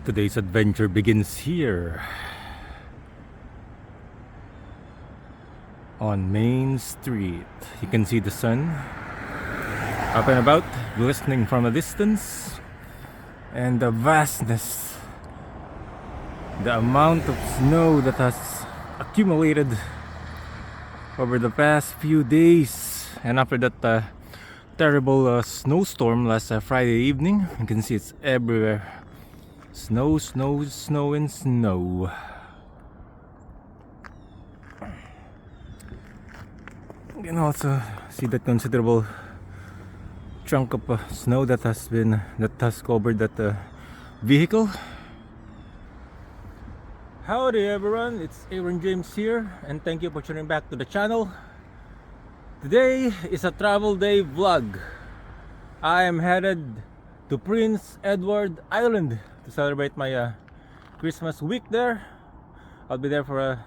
Today's adventure begins here on Main Street. You can see the sun up and about, glistening from a distance, and the vastness, the amount of snow that has accumulated over the past few days. And after that terrible snowstorm last Friday evening, you can see it's everywhere. Snow, snow, snow, and snow. You can also see that considerable chunk of snow that has covered that vehicle. Howdy everyone, it's Aaron James here, and thank you for tuning back to the channel. Today is a travel day vlog. I am headed to Prince Edward Island to celebrate my Christmas week there. I'll be there for a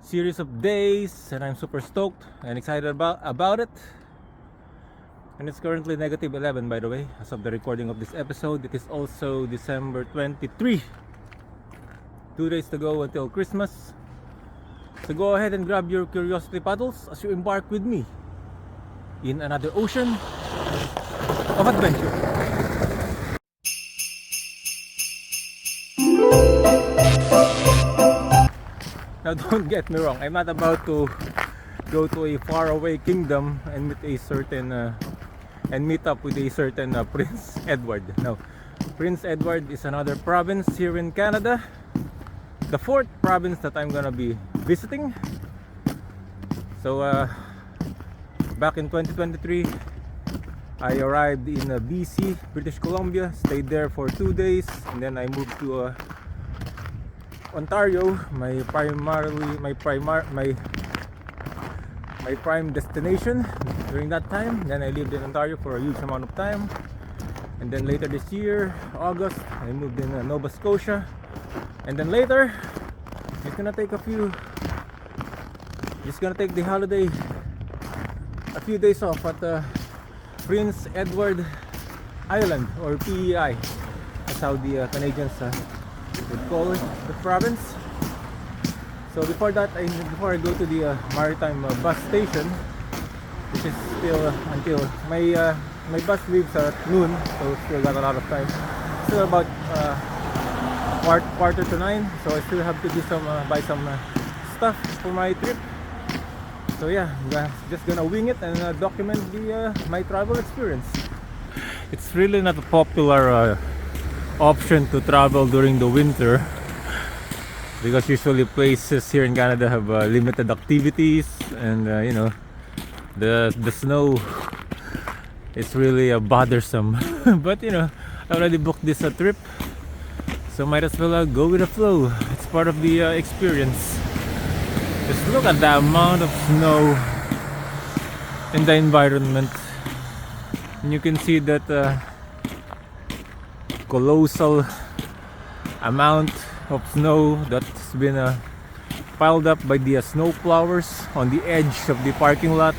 series of days, and I'm super stoked and excited about it. And it's currently -11, by the way, as of the recording of this episode. It is also December 23. 2 days to go until Christmas. So go ahead and grab your curiosity paddles as you embark with me in another ocean of adventure. Now don't get me wrong, I'm not about to go to a faraway kingdom and meet up with a certain Prince Edward. No, Prince Edward is another province here in Canada, the 4th province that I'm gonna be visiting. So back in 2023, I arrived in BC, British Columbia, stayed there for 2 days, and then I moved to Ontario, my prime destination during that time. Then I lived in Ontario for a huge amount of time, and then later this year, August, I moved in Nova Scotia, and then later, just gonna take the holiday, a few days off at Prince Edward Island, or PEI. That's how the Canadians would call it, the province. So before I go to the maritime bus station, which is still until my bus leaves at noon, so still got a lot of time. Still about quarter to 9, so I still have to do buy some stuff for my trip. So yeah, I'm just gonna wing it and document my travel experience. It's really not a popular option to travel during the winter, because usually places here in Canada have limited activities, and the snow is really bothersome. But I already booked this trip, so might as well go with the flow. It's part of the experience. Just look at the amount of snow in the environment, and you can see that colossal amount of snow that's been piled up by the snow plowers on the edge of the parking lot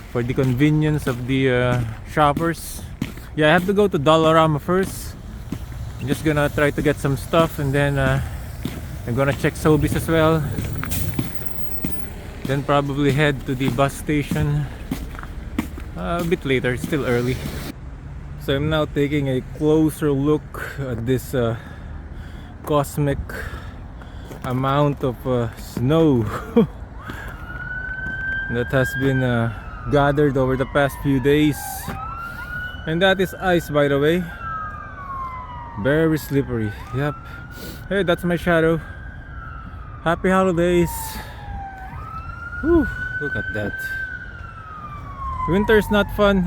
for the convenience of the shoppers. Yeah, I have to go to Dollarama first. I'm just gonna try to get some stuff, and then I'm gonna check Sobeys as well, then probably head to the bus station a bit later. It's still early. So I'm now taking a closer look at this cosmic amount of snow that has been gathered over the past few days. And that is ice, by the way. Very slippery. Yep. Hey, that's my shadow. Happy holidays. Whew, look at that. Winter's not fun.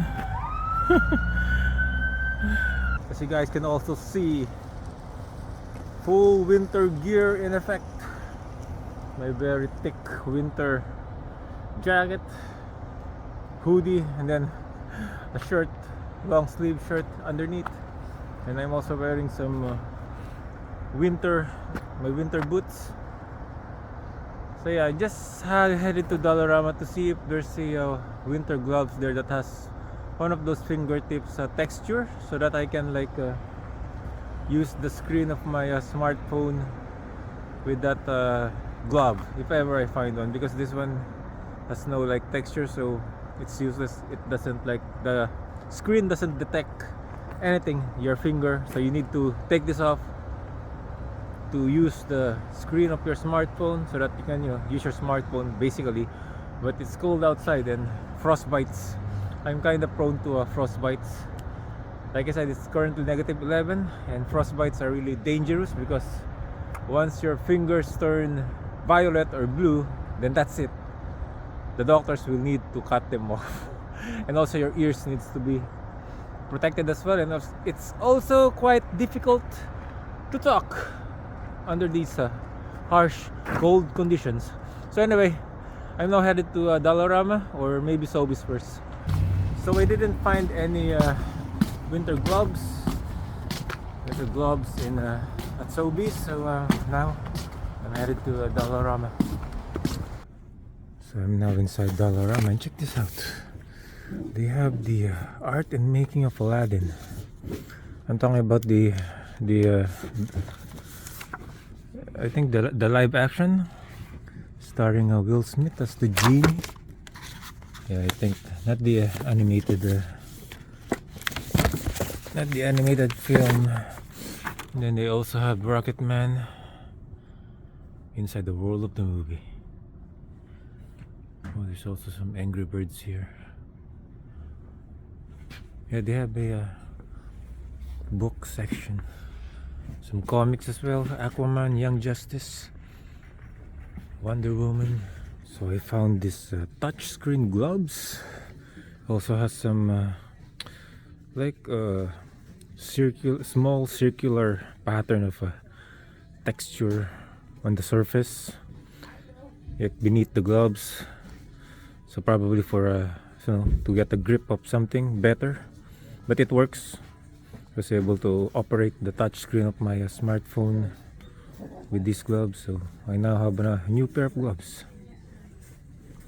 As you guys can also see, full winter gear in effect. My very thick winter jacket, hoodie, and then a shirt, long sleeve shirt underneath. And I'm also wearing some my winter boots. So yeah, I just headed to Dollarama to see if there's a winter gloves there that has one of those fingertips texture, so that I can use the screen of my smartphone with that glove if ever I find one, because this one has no like texture, so it's useless. It doesn't like, the screen doesn't detect anything, your finger, so you need to take this off to use the screen of your smartphone so that you can, use your smartphone basically. But it's cold outside and frostbites. I'm kind of prone to frostbites. Like I said, it's currently -11, and frostbites are really dangerous because once your fingers turn violet or blue, then that's it. The doctors will need to cut them off. And also your ears needs to be protected as well, and it's also quite difficult to talk under these harsh cold conditions. So anyway, I'm now headed to Dollarama, or maybe Sobeys first. So I didn't find any winter gloves in at Sobeys, so now I'm headed to Dollarama. So I'm now inside Dollarama, and check this out. They have the art and making of Aladdin. I'm talking about the I think the live action starring Will Smith as the genie. Yeah, I think not the animated film. And then they also have Rocket Man inside the world of the movie. Oh, there's also some Angry Birds here. Yeah, they have a book section, some comics as well. Aquaman, Young Justice, Wonder Woman. So I found this touchscreen gloves. Also has some like small circular pattern of a texture on the surface, like beneath the gloves. So probably for to get a grip of something better, but it works. I was able to operate the touch screen of my smartphone with these gloves, so I now have a new pair of gloves.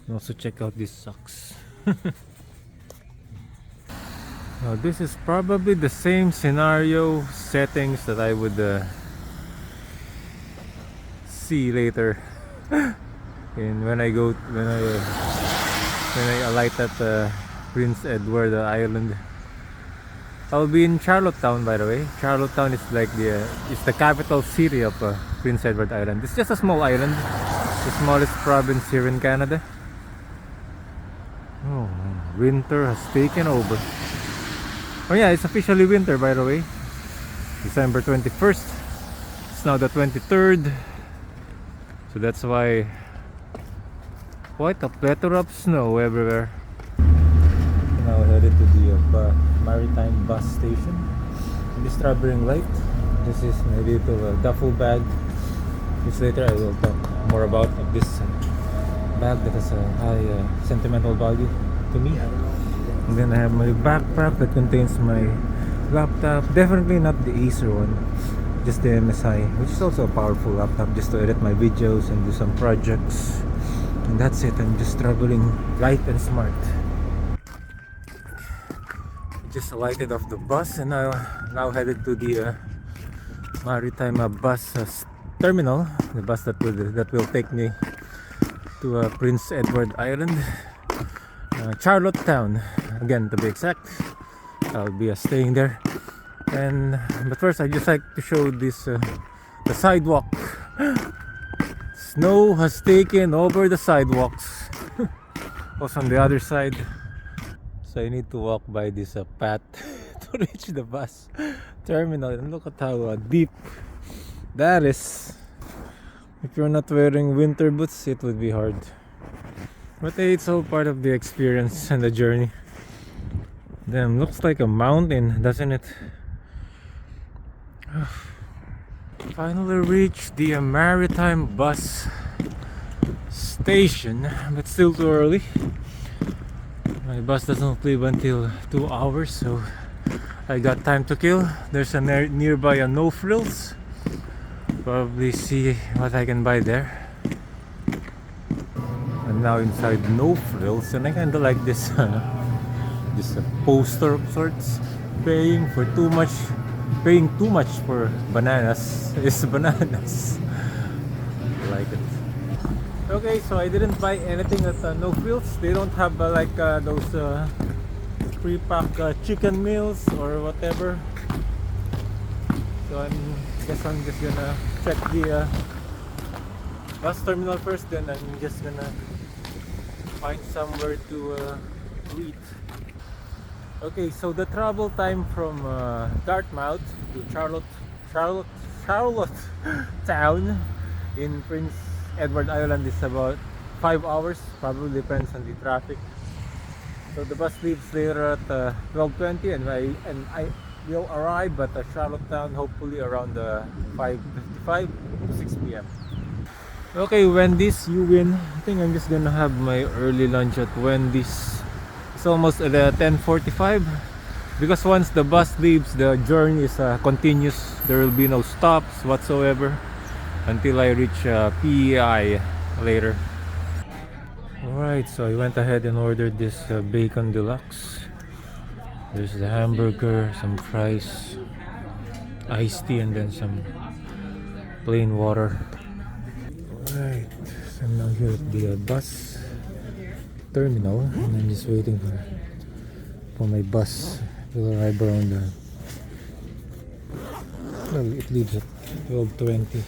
And also check out these socks. Now this is probably the same scenario settings that I would see later when I alight at Prince Edward Island. I'll be in Charlottetown, by the way. Charlottetown is like it's the capital city of Prince Edward Island. It's just a small island, the smallest province here in Canada. Oh, winter has taken over. Oh yeah, it's officially winter, by the way. December 21st. It's now the 23rd. So that's why quite a plethora of snow everywhere. Now headed to the Maritime bus station. This traveling light. This is my little duffel bag, which later I will talk more about. This bag that has a high sentimental value to me. And then I have my backpack that contains my laptop. Definitely not the Acer one, just the MSI, which is also a powerful laptop just to edit my videos and do some projects. And that's it. I'm just traveling light and smart. Just alighted off the bus and now headed to the Maritime bus terminal. The bus that will take me to Prince Edward Island, Charlottetown, again to be exact. I'll be staying there. But first, I just like to show this the sidewalk. Snow has taken over the sidewalks. Also on the other side. So I need to walk by this path to reach the bus terminal. And look at how deep that is. If you're not wearing winter boots, it would be hard. But hey, it's all part of the experience and the journey. Damn, looks like a mountain, doesn't it? Finally reached the Maritime bus station, but still too early. My bus doesn't leave until 2 hours, so I got time to kill. There's a nearby No Frills. Probably see what I can buy there. I'm now inside No Frills, and I kinda like this this poster of sorts, paying for too much paying too much for bananas is bananas. I like it. Okay, so I didn't buy anything at No Frills. They don't have those pre-pack chicken meals or whatever. So I'm just gonna check the bus terminal first. Then I'm just gonna find somewhere to eat. Okay, so the travel time from Dartmouth to Charlottetown in Prince Edward Island is about 5 hours. Probably depends on the traffic. So the bus leaves later at 12:20, and I will arrive at Charlottetown hopefully around 5:55 to 6 p.m. Okay, Wendy's, you win. I think I'm just gonna have my early lunch at Wendy's. It's almost at 10:45 because once the bus leaves, the journey is continuous. There will be no stops whatsoever until I reach PEI later. Alright, so I went ahead and ordered this bacon deluxe. There's the hamburger, some fries, iced tea, and then some plain water. Alright, so I'm now here at the bus terminal, and I'm just waiting for my bus. It will arrive around well, it leaves at 12:20.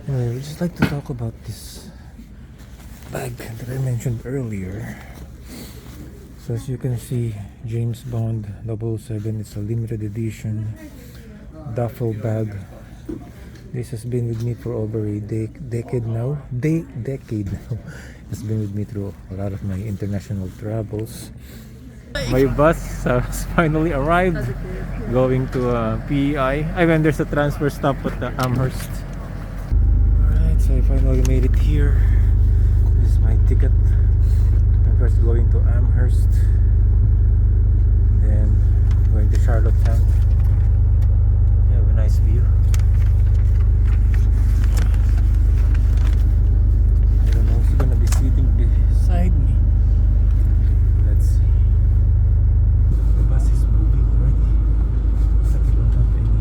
Anyway, I would just like to talk about this bag that I mentioned earlier. So as you can see, James Bond 007, it's a limited edition duffel bag. This has been with me for over a decade now. It's been with me through a lot of my international travels. My bus has finally arrived, going to PEI. I mean, there's a transfer stop at Amherst. Alright, so I finally made it here. This is my ticket. I'm first going to Amherst, then going to Charlottetown. You have a nice view. I don't know who's gonna be sitting beside me. Let's see. The bus is moving already. But I don't have any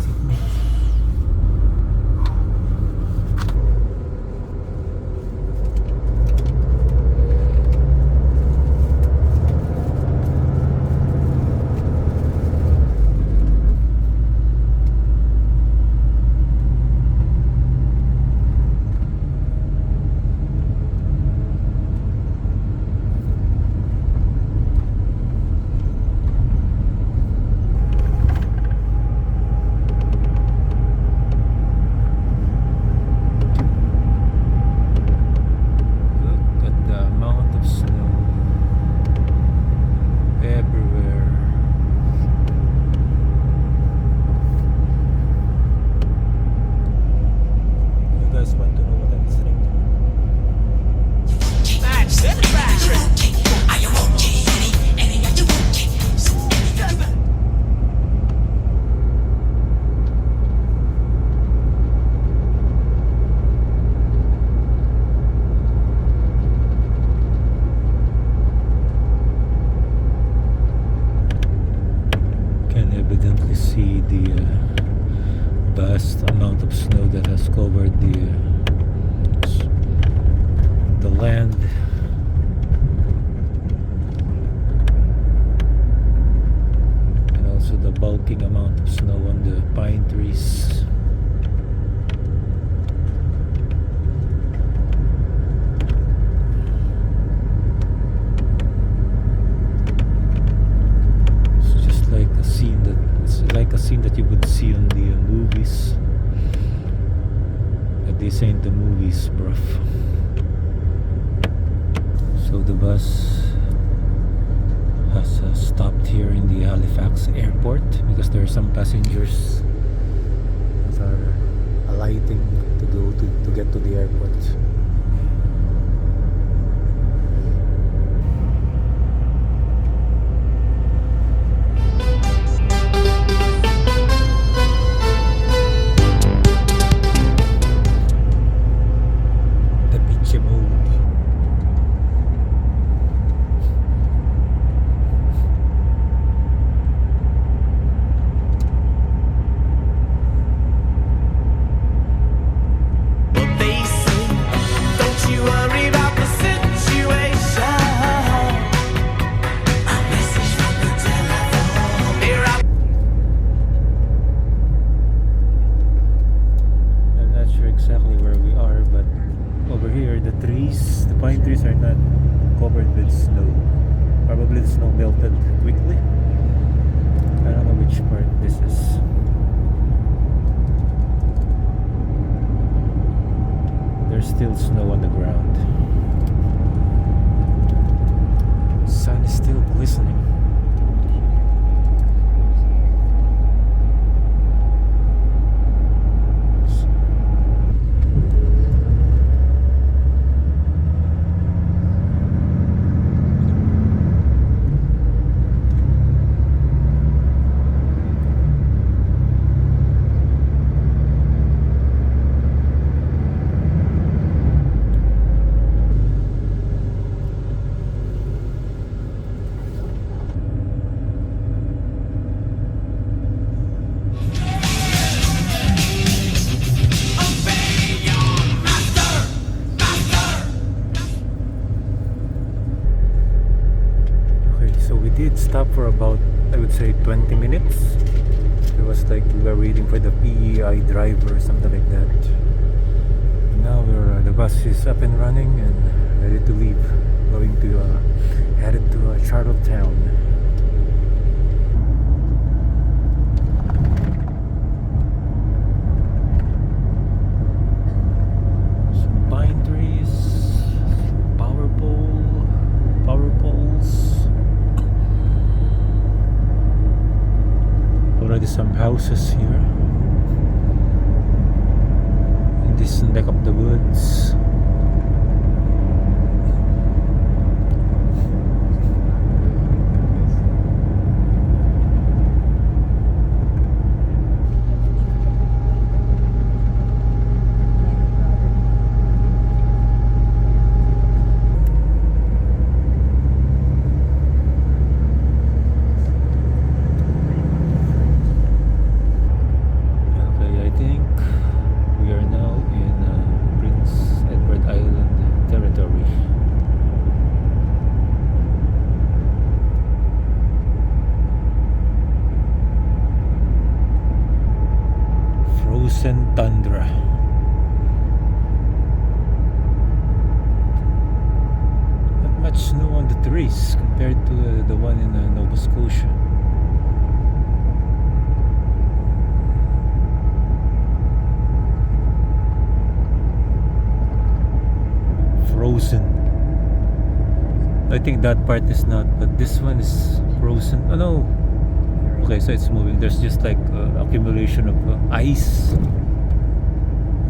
seatmates. See the vast amount of snow that has covered the land. And also the bulking amount of snow on the pine trees. Like a scene that you would see on the movies. But this ain't the movies, bruv. So the bus has stopped here in the Halifax airport because there are some passengers that are alighting to get to the airport. about, I would say, 20 minutes. It was like we were waiting for the PEI driver or something like that. Now the bus is up and running and ready to leave, going to headed to Charlottetown. Some pine trees, power poles. Already some houses here in this neck of the woods. Tundra. Not much snow on the trees compared to the one in Nova Scotia. Frozen. I think that part is not, but this one is frozen. Oh no. Okay, so it's moving. There's just like accumulation of ice on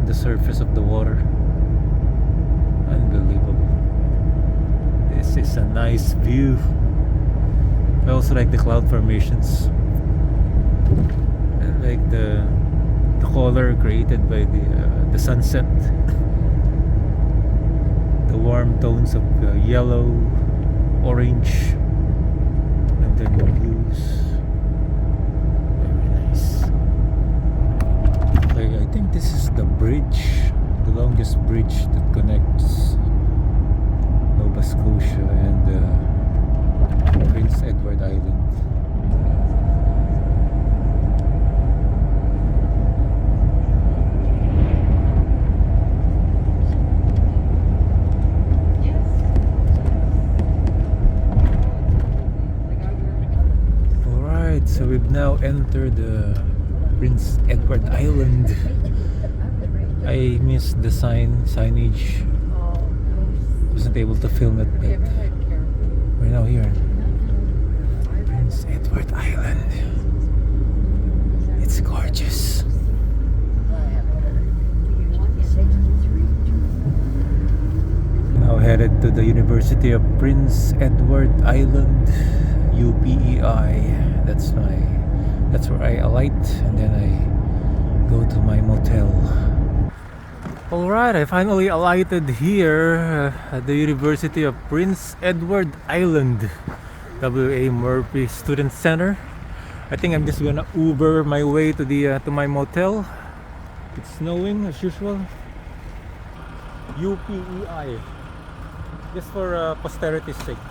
the surface of the water. Unbelievable. This is a nice view. I also like the cloud formations. I like the color created by the sunset. The warm tones of yellow, orange, and then the blues. I think this is the bridge, the longest bridge that connects Nova Scotia and Prince Edward Island. Alright, so we've now entered Prince Edward Island. I missed the signage. Wasn't able to film it, but we're now here. Prince Edward Island. It's gorgeous. Now headed to the University of Prince Edward Island, UPEI. That's where I alight, and then I go to my motel. Alright, I finally alighted here at the University of Prince Edward Island, W.A. Murphy Student Center. I think I'm just gonna Uber my way to to my motel. It's snowing as usual. UPEI, just for posterity's sake.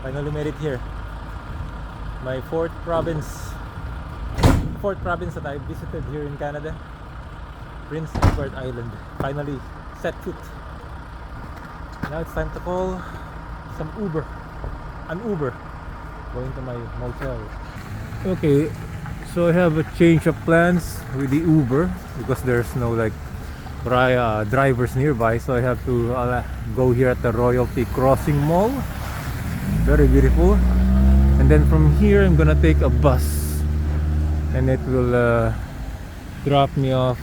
Finally made it here. My fourth province that I visited here in Canada, Prince Edward Island. Finally set foot. Now it's time to call an Uber going to my motel. Okay, so I have a change of plans with the Uber because there's no like drivers nearby, so I have to go here at the Royalty Crossing Mall. Very beautiful. And then from here I'm gonna take a bus, and it will drop me off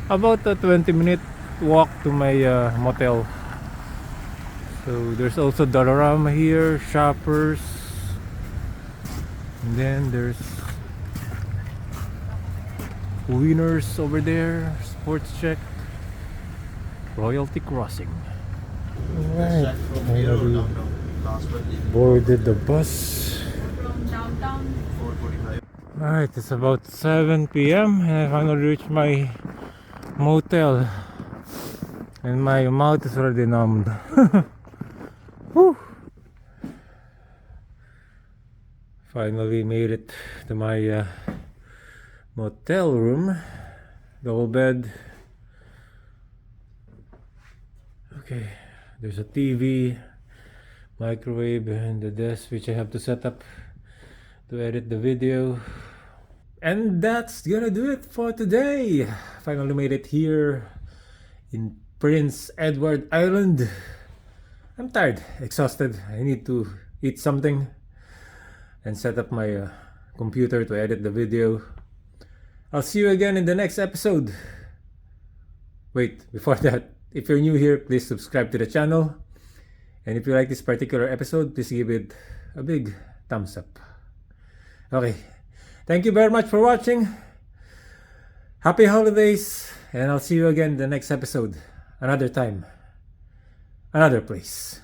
about a 20-minute walk to my motel. So there's also Dollarama here, Shoppers, and then there's Winners over there, Sports Check, Royalty Crossing. Alright, finally boarded the bus. Alright, it's about 7 p.m. and I finally reached my motel, and my mouth is already numbed. Whew. Finally made it to my motel room. Double bed. Okay, there's a TV, microwave, and the desk which I have to set up to edit the video. And that's gonna do it for today. Finally made it here in Prince Edward Island. I'm tired, exhausted. I need to eat something and set up my computer to edit the video. I'll see you again in the next episode. Wait, before that, if you're new here, please subscribe to the channel. And if you like this particular episode, please give it a big thumbs up. Okay, thank you very much for watching. Happy holidays, and I'll see you again in the next episode. Another time, another place.